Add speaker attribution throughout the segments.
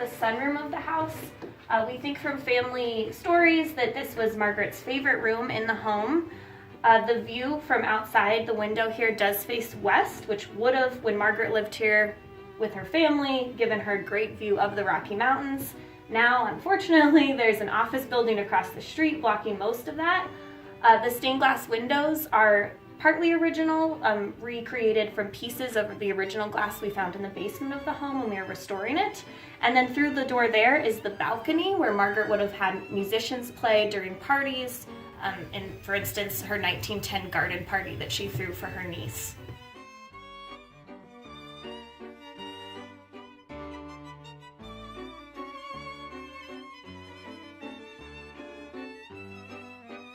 Speaker 1: the sunroom of the house. We think from family stories that this was Margaret's favorite room in the home. The view from outside the window here does face west, which would have, when Margaret lived here with her family, given her a great view of the Rocky Mountains. Now, unfortunately, there's an office building across the street blocking most of that. The stained glass windows are partly original, recreated from pieces of the original glass we found in the basement of the home when we were restoring it. And then through the door there is the balcony where Margaret would have had musicians play during parties, and for instance, her 1910 garden party that she threw for her niece.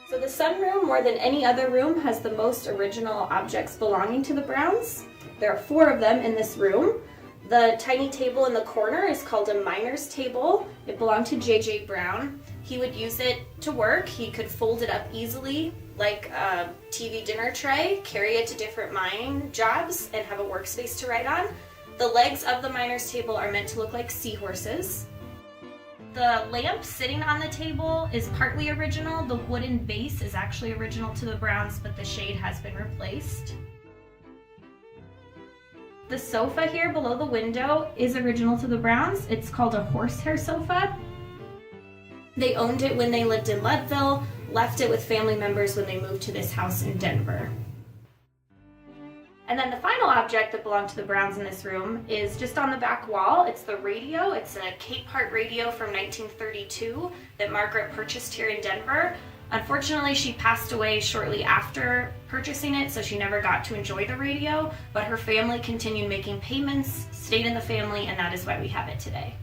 Speaker 1: So the sunroom, more than any other room, has the most original objects belonging to the Browns. There are 4 of them in this room. The tiny table in the corner is called a miner's table. It belonged to J.J. Brown. He would use it to work. He could fold it up easily like a TV dinner tray, carry it to different mining jobs, and have a workspace to write on. The legs of the miner's table are meant to look like seahorses. The lamp sitting on the table is partly original. The wooden base is actually original to the Browns, but the shade has been replaced. The sofa here below the window is original to the Browns. It's called a horsehair sofa. They owned it when they lived in Leadville, left it with family members when they moved to this house in Denver. And then the final object that belonged to the Browns in this room is just on the back wall. It's the radio. It's a Capehart radio from 1932 that Margaret purchased here in Denver. Unfortunately, she passed away shortly after purchasing it, so she never got to enjoy the radio, but her family continued making payments, stayed in the family, and that is why we have it today.